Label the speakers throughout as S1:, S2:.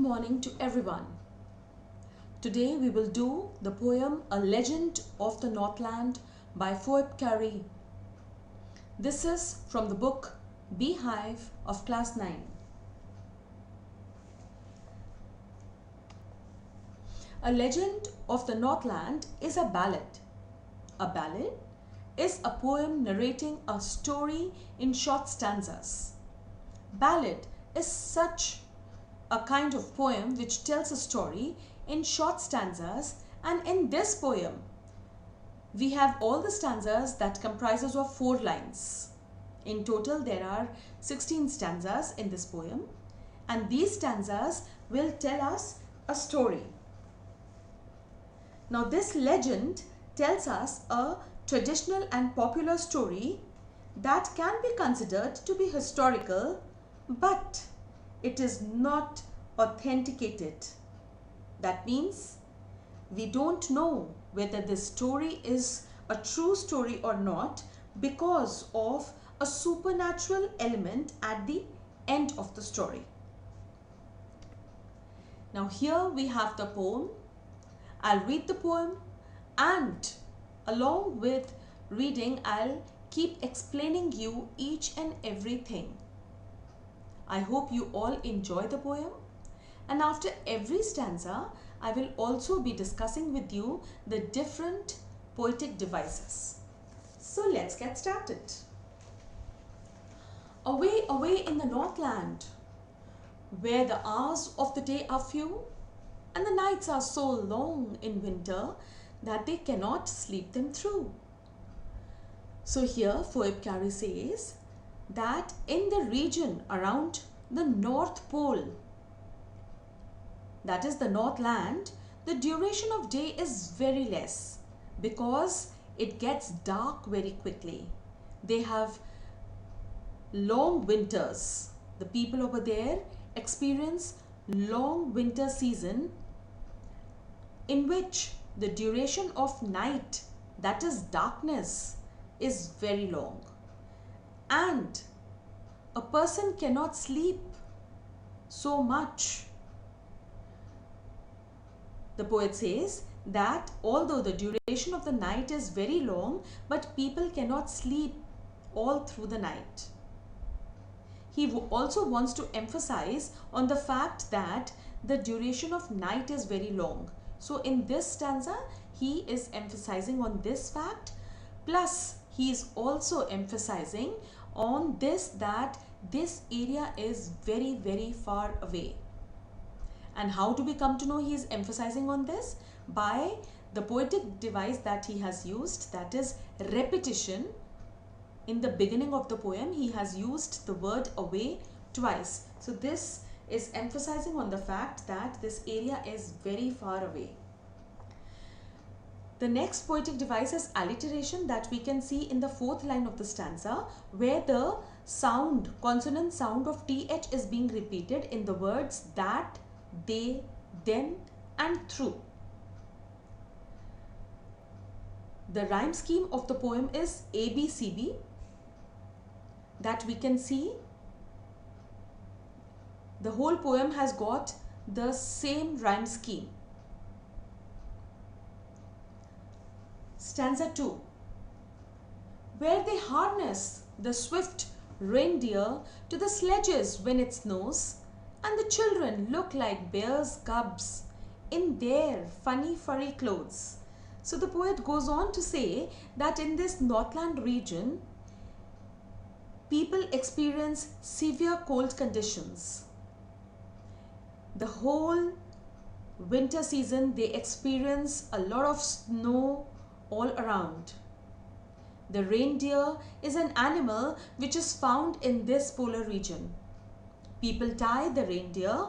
S1: morning to everyone. Today we will do the poem A Legend of the Northland by Cary. This is from the book Beehive of class 9. A Legend of the Northland is a ballad. A ballad is a poem narrating a story in short stanzas. Ballad is such a kind of poem which tells a story in short stanzas, and in this poem we have all the stanzas that comprises of 4 lines. In total there are 16 stanzas in this poem, and these stanzas will tell us a story. Now this legend tells us a traditional and popular story that can be considered to be historical, but it is not authenticated. That means we don't know whether this story is a true story or not because of a supernatural element at the end of the story. Now here we have the poem. I'll read the poem, and along with reading I'll keep explaining you each and everything. I hope you all enjoy the poem, and after every stanza I will also be discussing with you the different poetic devices. So let's get started. Away, away in the Northland, where the hours of the day are few and the nights are so long in winter that they cannot sleep them through. So here Cary says that in the region around the North Pole, that is the Northland, the duration of day is very less because it gets dark very quickly. They have long winters. The people over there experience long winter season in which the duration of night, that is darkness, is very long, and a person cannot sleep so much. The poet says that although the duration of the night is very long, but people cannot sleep all through the night. He also wants to emphasize on the fact that the duration of night is very long. So in this stanza he is emphasizing on this fact, plus he is also emphasizing on this that this area is very, very far away. And how do we come to know he is emphasizing on this? By the poetic device that he has used, that is repetition. In the beginning of the poem he has used the word away twice. So this is emphasizing on the fact that this area is very far away. The next poetic device is alliteration that we can see in the 4th line of the stanza, where the sound, consonant sound of th is being repeated in the words that, they, then and through. The rhyme scheme of the poem is ABCB, that we can see. The whole poem has got the same rhyme scheme. Stanza 2, where they harness the swift reindeer to the sledges when it snows, and the children look like bears' cubs in their funny furry clothes. So the poet goes on to say that in this Northland region, people experience severe cold conditions. The whole winter season they experience a lot of snow all around. The reindeer is an animal which is found in this polar region. People tie the reindeer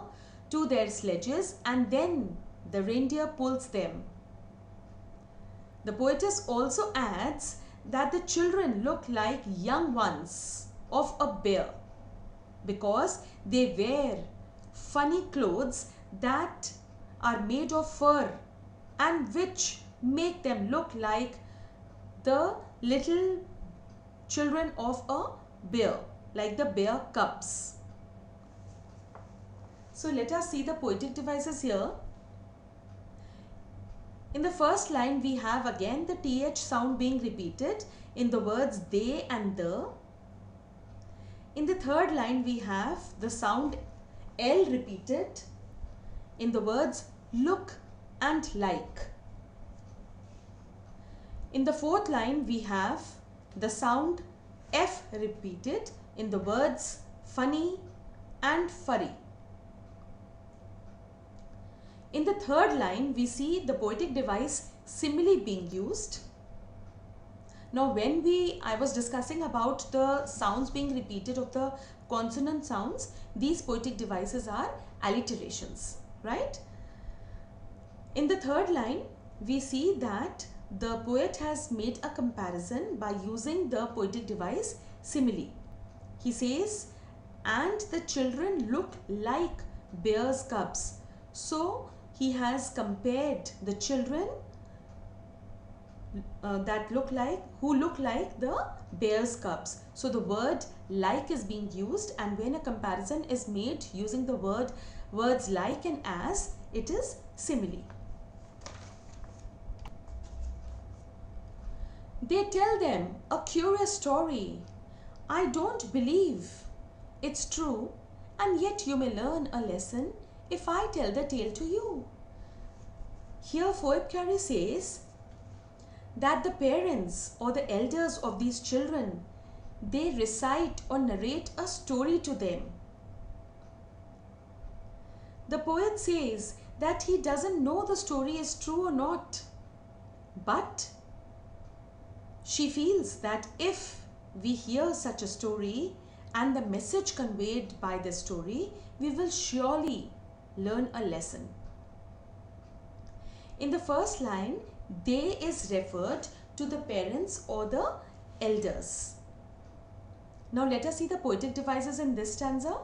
S1: to their sledges and then the reindeer pulls them. The poetess also adds that the children look like young ones of a bear because they wear funny clothes that are made of fur and which make them look like the little children of a bear, like the bear cubs. So let us see the poetic devices here. In the first line, we have again the th sound being repeated in the words they and the. In the third line, we have the sound L repeated in the words look and like. In the fourth line, we have the sound F repeated in the words funny and furry. In the third line, we see the poetic device simile being used. Now, when I was discussing about the sounds being repeated of the consonant sounds, these poetic devices are alliterations, right? In the third line, we see that the poet has made a comparison by using the poetic device simile. He says, and the children look like bear's cubs. So, he has compared the children who look like the bear's cubs. So the word like is being used, and when a comparison is made using the words like and as, it is simile. They tell them a curious story. I don't believe it's true, and yet you may learn a lesson if I tell the tale to you. Here Cary says that the parents or the elders of these children, they recite or narrate a story to them. The poet says that he doesn't know the story is true or not, but she feels that if we hear such a story and the message conveyed by the story, we will surely learn a lesson. In the first line, they is referred to the parents or the elders. Now let us see the poetic devices in this stanza.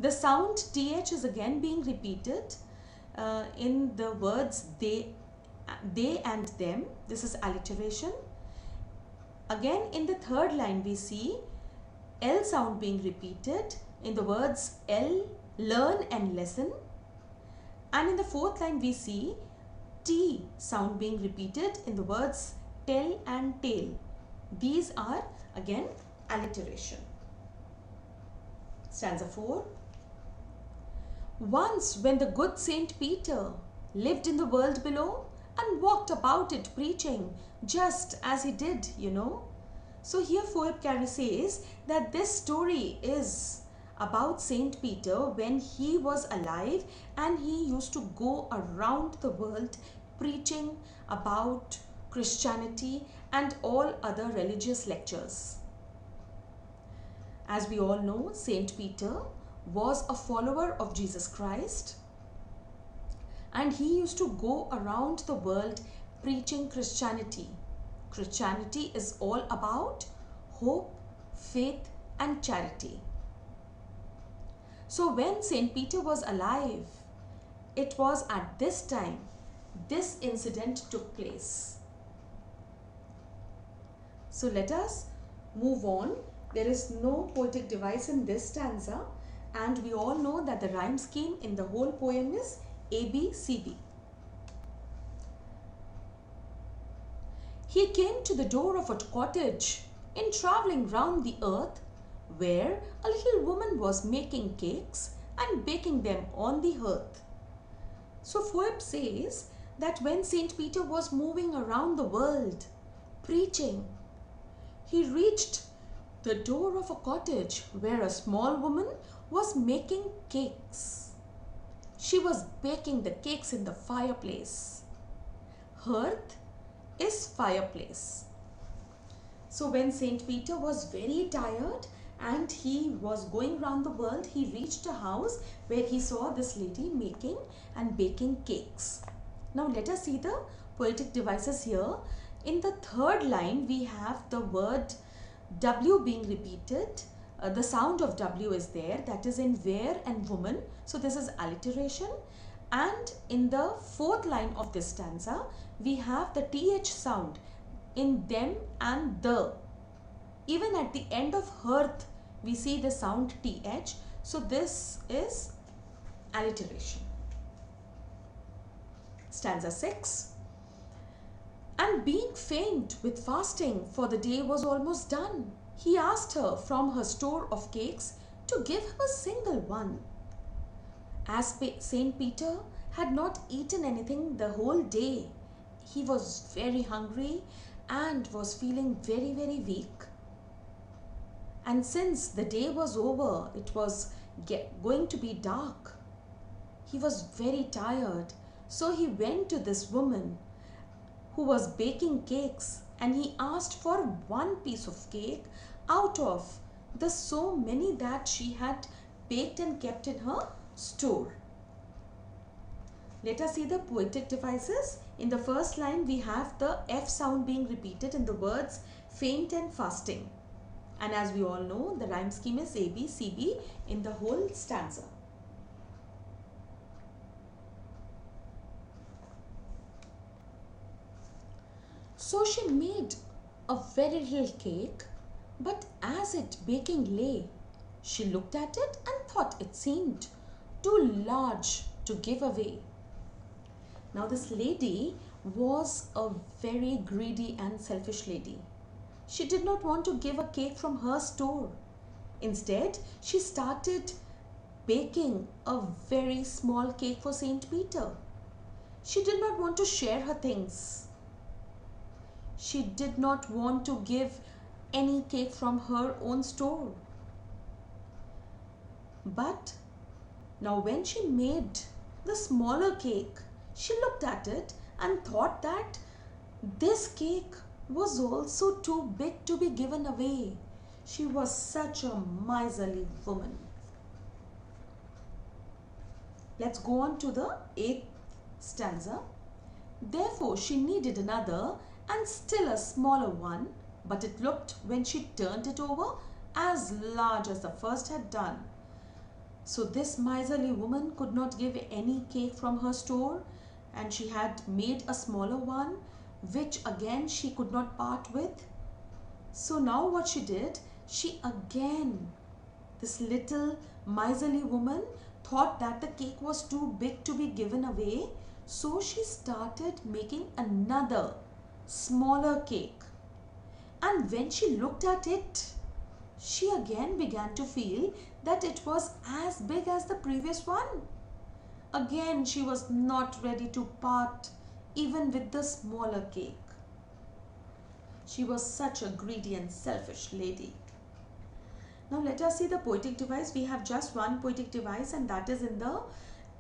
S1: The sound th is again being repeated in the words they and them. This is alliteration. Again in the third line, we see L sound being repeated in the words L, learn and lesson. And in the fourth line, we see T sound being repeated in the words tell and tale. These are again alliteration. Stanza 4. Once when the good Saint Peter lived in the world below and walked about it preaching just as he did, So here Cary says that this story is about Saint Peter when he was alive and he used to go around the world preaching about Christianity and all other religious lectures. As we all know, Saint Peter was a follower of Jesus Christ and he used to go around the world preaching Christianity. Christianity is all about hope, faith and charity. So when Saint Peter was alive, it was at this time this incident took place. So let us move on. There is no poetic device in this stanza, and we all know that the rhyme scheme in the whole poem is ABCD. He came to the door of a cottage in travelling round the earth, where a little woman was making cakes and baking them on the hearth. So Phoebe says that when Saint Peter was moving around the world preaching, he reached the door of a cottage where a small woman was making cakes. She was baking the cakes in the fireplace. Hearth is fireplace. So when Saint Peter was very tired and he was going around the world, he reached a house where he saw this lady making and baking cakes. Now let us see the poetic devices here. In the third line, we have the word W being repeated. The sound of W is there, that is in where and woman. So this is alliteration. And in the fourth line of this stanza, we have the TH sound in them and the. Even at the end of hearth, we see the sound TH. So this is alliteration. Stanza 6. And being faint with fasting, for the day was almost done, he asked her from her store of cakes to give him a single one. As Saint Peter had not eaten anything the whole day, he was very hungry and was feeling very, very weak. And since the day was over, it was going to be dark. He was very tired, so he went to this woman who was baking cakes, and he asked for one piece of cake out of the so many that she had baked and kept in her store. Let us see the poetic devices. In the first line, we have the F sound being repeated in the words faint and fasting. And as we all know, the rhyme scheme is A, B, C, B in the whole stanza. So she made a very little cake, but as it baking lay, she looked at it and thought it seemed too large to give away. Now this lady was a very greedy and selfish lady. She did not want to give a cake from her store. Instead, she started baking a very small cake for Saint Peter. She did not want to share her things. She did not want to give any cake from her own store. But now when she made the smaller cake, she looked at it and thought that this cake was also too big to be given away. She was such a miserly woman. Let's go on to the 8th stanza. Therefore she needed another and still a smaller one, but it looked, when she turned it over, as large as the first had done. So this miserly woman could not give any cake from her store, and she had made a smaller one, which again she could not part with. So now what she did, this little miserly woman thought that the cake was too big to be given away, so she started making another smaller cake. And when she looked at it, she again began to feel that it was as big as the previous one. Again, she was not ready to part even with the smaller cake. She was such a greedy and selfish lady. Now let us see the poetic device. We have just one poetic device, and that is in the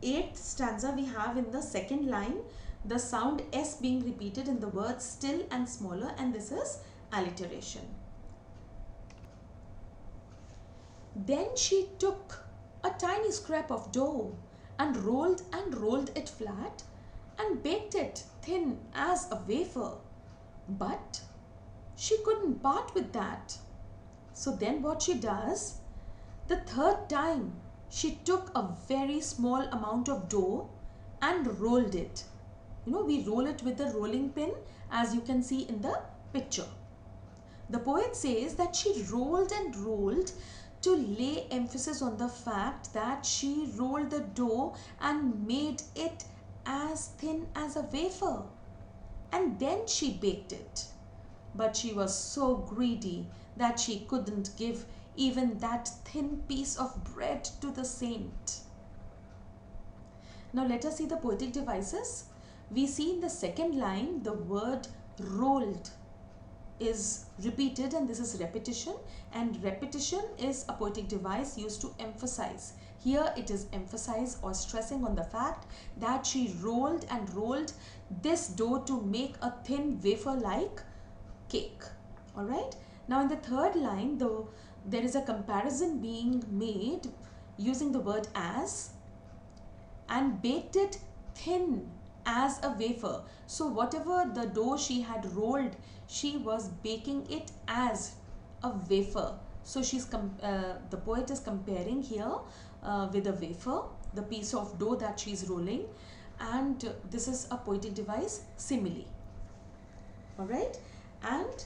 S1: 8th stanza. We have in the second line the sound S being repeated in the words still and smaller, and this is alliteration. Then she took a tiny scrap of dough and rolled it flat and baked it thin as a wafer. But she couldn't part with that. So then what she does, the third time, she took a very small amount of dough and rolled it. You know, we roll it with the rolling pin, as you can see in the picture. The poet says that she rolled and rolled to lay emphasis on the fact that she rolled the dough and made it as thin as a wafer. And then she baked it. But she was so greedy that she couldn't give even that thin piece of bread to the saint. Now let us see the poetic devices. We see in the second line the word rolled is repeated, and this is repetition, and repetition is a poetic device used to emphasize. Here it is emphasize or stressing on the fact that she rolled and rolled this dough to make a thin wafer like cake. Alright, now in the third line there is a comparison being made using the word as, and baked it thin as a wafer. So whatever the dough she had rolled, she was baking it as a wafer. So the poet is comparing here with a wafer, the piece of dough that she's rolling, and this is a poetic device, simile. Alright, and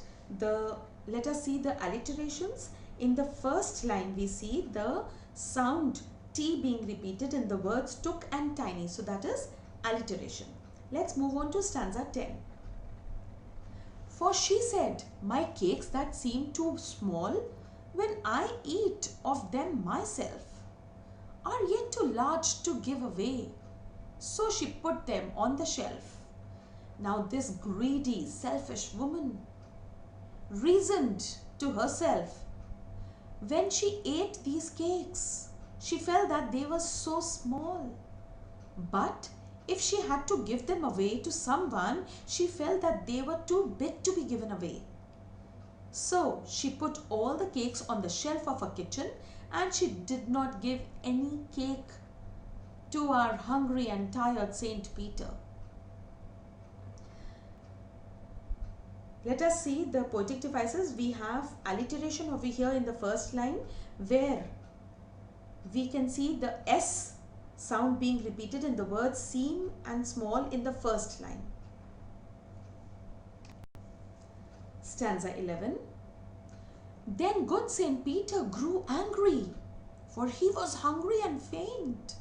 S1: let us see the alliterations. In the first line we see the sound T being repeated in the words took and tiny. So that is alliteration. Let's move on to stanza 10. For she said, my cakes that seem too small when I eat of them myself are yet too large to give away. So she put them on the shelf. Now this greedy, selfish woman reasoned to herself, when she ate these cakes, she felt that they were so small. But if she had to give them away to someone, she felt that they were too big to be given away. So she put all the cakes on the shelf of her kitchen, and she did not give any cake to our hungry and tired Saint Peter. Let us see the poetic devices. We have alliteration over here in the first line, where we can see the S sound being repeated in the words seem and small in the first line. Stanza 11. Then good Saint Peter grew angry, for he was hungry and faint.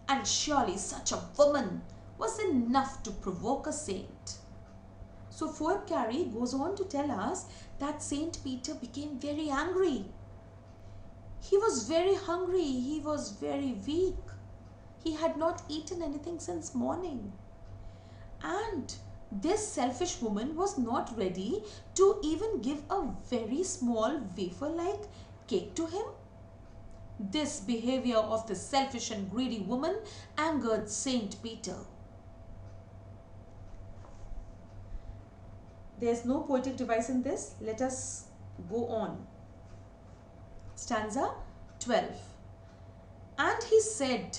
S1: And surely such a woman was enough to provoke a saint. So poet Cary goes on to tell us that Saint Peter became very angry. He was very hungry. He was very weak. He had not eaten anything since morning. And this selfish woman was not ready to even give a very small wafer-like cake to him. This behavior of the selfish and greedy woman angered Saint Peter. There's no poetic device in this. Let us go on. Stanza 12. And he said,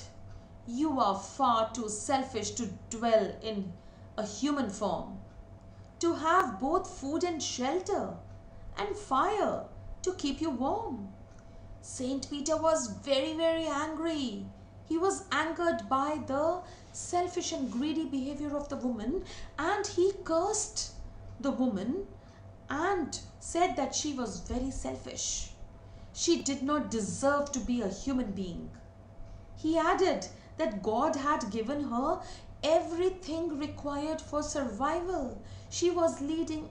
S1: you are far too selfish to dwell in a human form, to have both food and shelter and fire to keep you warm. Saint Peter was very, very angry. He was angered by the selfish and greedy behavior of the woman, and he cursed the woman and said that she was very selfish. She did not deserve to be a human being. He added that God had given her everything required for survival. She was leading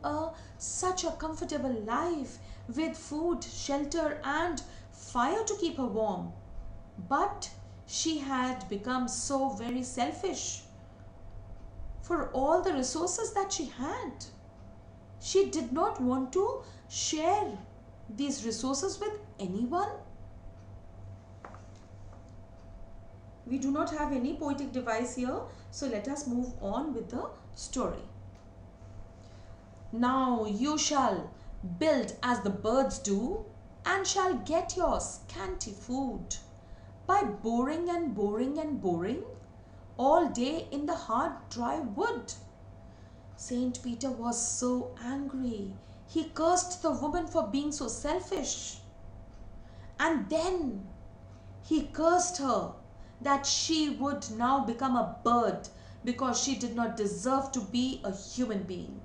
S1: such a comfortable life with food, shelter and fire to keep her warm. But she had become so very selfish for all the resources that she had. She did not want to share these resources with anyone. We do not have any poetic device here, so let us move on with the story. Now you shall build as the birds do, and shall get your scanty food by boring and boring and boring all day in the hard dry wood. Saint Peter was so angry. He cursed the woman for being so selfish. And then he cursed her that she would now become a bird because she did not deserve to be a human being.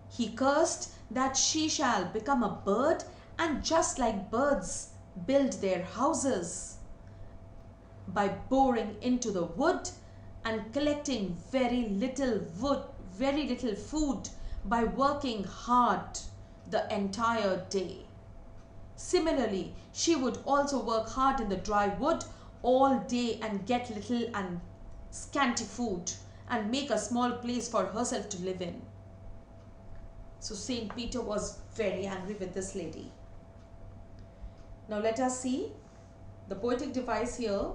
S1: He cursed that she shall become a bird and just like birds build their houses by boring into the wood and collecting very little food by working hard the entire day. Similarly, she would also work hard in the dry wood all day and get little and scanty food and make a small place for herself to live in. So Saint Peter was very angry with this lady. Now let us see the poetic device here.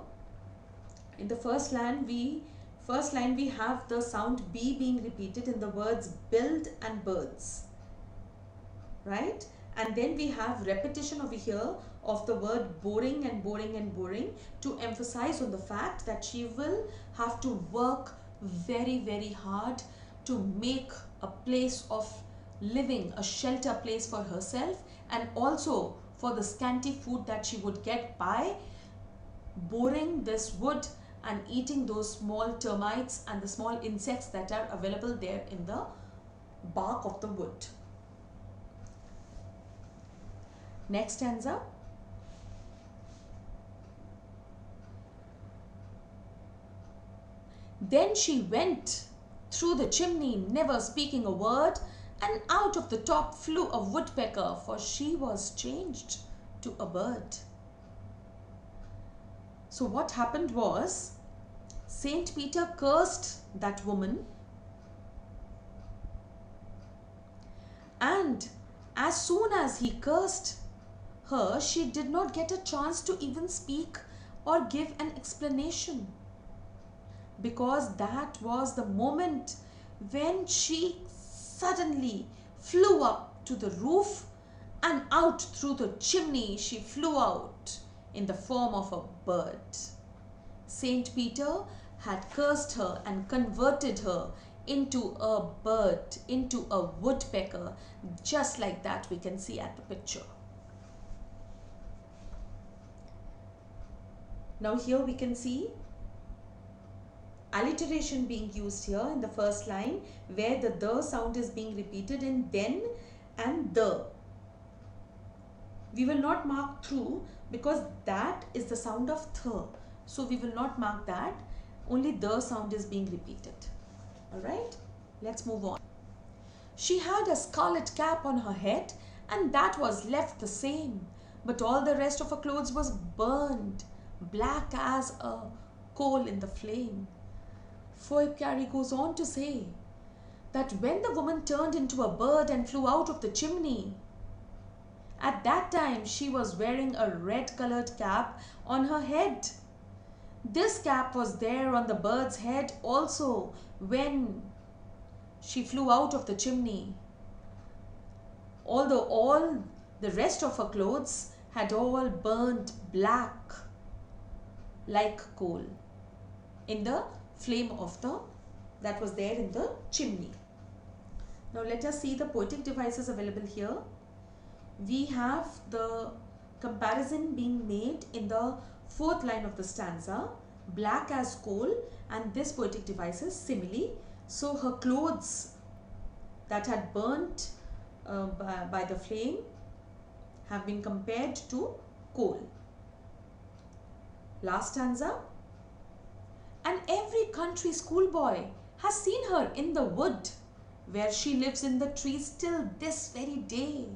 S1: In the first line we have the sound B being repeated in the words build and birds, right? And then we have repetition over here of the word boring and boring and boring to emphasize on the fact that she will have to work very, very hard to make a place of living, a shelter place for herself, and also for the scanty food that she would get by boring this wood and eating those small termites and the small insects that are available there in the bark of the wood. Next stanza. Then she went through the chimney, never speaking a word, and out of the top flew a woodpecker, for she was changed to a bird. So what happened was, Saint Peter cursed that woman, and as soon as he cursed her, she did not get a chance to even speak or give an explanation, because that was the moment when she suddenly flew up to the roof, and out through the chimney she flew out in the form of a bird. Saint Peter had cursed her and converted her into a bird, into a woodpecker, just like that we can see at the picture. Now here we can see alliteration being used here in the first line, where the sound is being repeated in then and the. We will not mark through because that is the sound of th. So we will not mark that. Only the sound is being repeated. Alright, let's move on. She had a scarlet cap on her head, and that was left the same, but all the rest of her clothes was burned, black as a coal in the flame. Cary goes on to say that when the woman turned into a bird and flew out of the chimney, at that time she was wearing a red colored cap on her head. This cap was there on the bird's head also when she flew out of the chimney, although all the rest of her clothes had all burnt black like coal in the flame of that was there in the chimney. Now let us see the poetic devices available here. We have the comparison being made in the fourth line of the stanza, black as coal, and this poetic device is simile. So her clothes that had burnt by the flame have been compared to coal. Last stanza, and every country schoolboy has seen her in the wood, where she lives in the trees till this very day,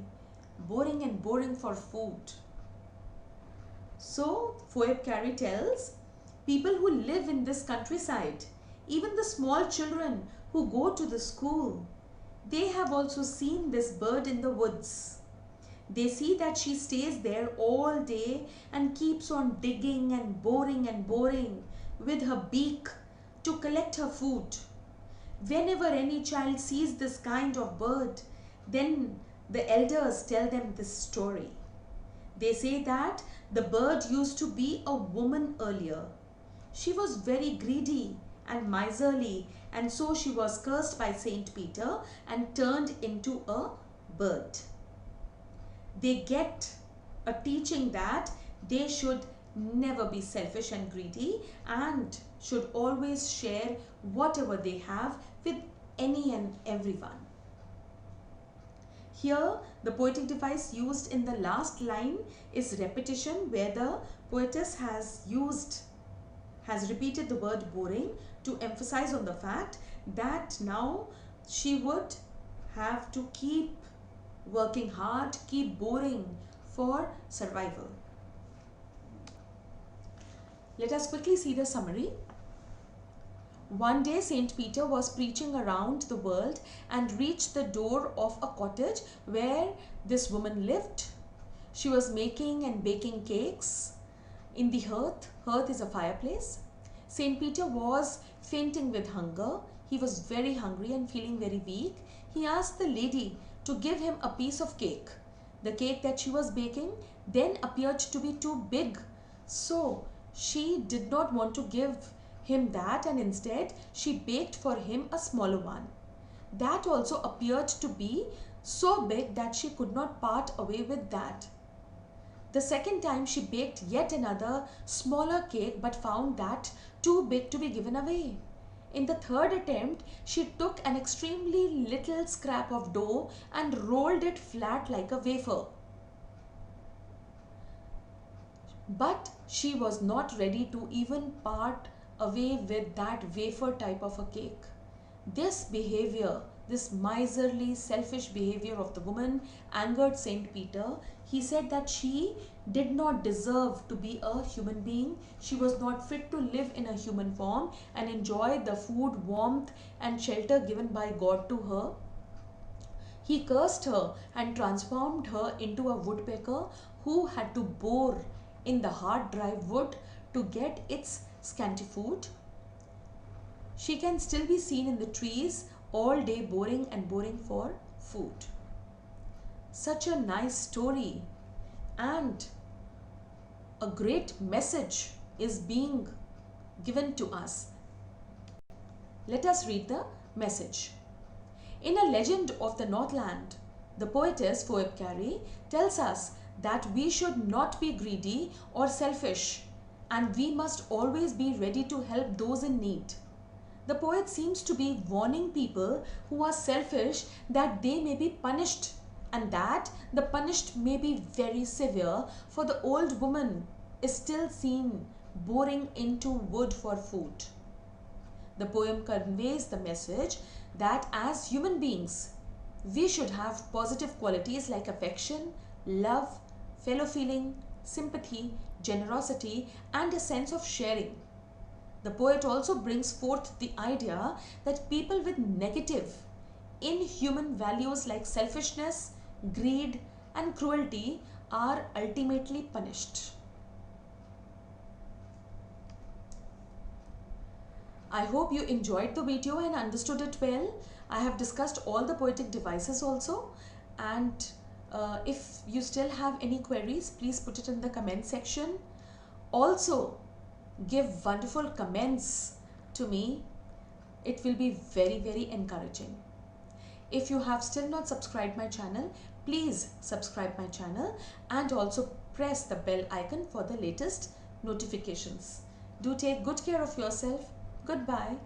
S1: boring and boring for food. So, Cary tells, people who live in this countryside, even the small children who go to the school, they have also seen this bird in the woods. They see that she stays there all day and keeps on digging and boring with her beak to collect her food. Whenever any child sees this kind of bird, then the elders tell them this story. They say that the bird used to be a woman earlier. She was very greedy and miserly, and so she was cursed by Saint Peter and turned into a bird. They get a teaching that they should never be selfish and greedy and should always share whatever they have with any and everyone. Here, the poetic device used in the last line is repetition, where the poetess has repeated the word boring to emphasize on the fact that now she would have to keep working hard, keep boring for survival. Let us quickly see the summary. One day, Saint Peter was preaching around the world and reached the door of a cottage where this woman lived. She was making and baking cakes in the hearth. Hearth is a fireplace. Saint Peter was fainting with hunger. He was very hungry and feeling very weak. He asked the lady to give him a piece of cake. The cake that she was baking then appeared to be too big, so she did not want to give him that, and instead she baked for him a smaller one. That also appeared to be so big that she could not part away with that. The second time she baked yet another smaller cake, but found that too big to be given away. In the third attempt, she took an extremely little scrap of dough and rolled it flat like a wafer. But she was not ready to even part away with that wafer type of a cake. This behavior, this miserly, selfish behavior of the woman angered Saint Peter. He said that she did not deserve to be a human being. She was not fit to live in a human form and enjoy the food, warmth, and shelter given by God to her. He cursed her and transformed her into a woodpecker who had to bore in the hard, dry wood to get its scanty food. She can still be seen in the trees all day boring and boring for food. Such a nice story, and a great message is being given to us. Let us read the message. In a legend of the Northland, the poetess Phoebe Cary tells us that we should not be greedy or selfish, and we must always be ready to help those in need. The poet seems to be warning people who are selfish that they may be punished, and that the punished may be very severe, for the old woman is still seen boring into wood for food. The poem conveys the message that as human beings, we should have positive qualities like affection, love, fellow feeling, sympathy, generosity, and a sense of sharing. The poet also brings forth the idea that people with negative, inhuman values like selfishness, greed, and cruelty are ultimately punished. I hope you enjoyed the video and understood it well. I have discussed all the poetic devices also, and if you still have any queries, please put it in the comment section. Also, give wonderful comments to me. It will be very, very encouraging. If you have still not subscribed my channel, please subscribe my channel and also press the bell icon for the latest notifications. Do take good care of yourself. Goodbye.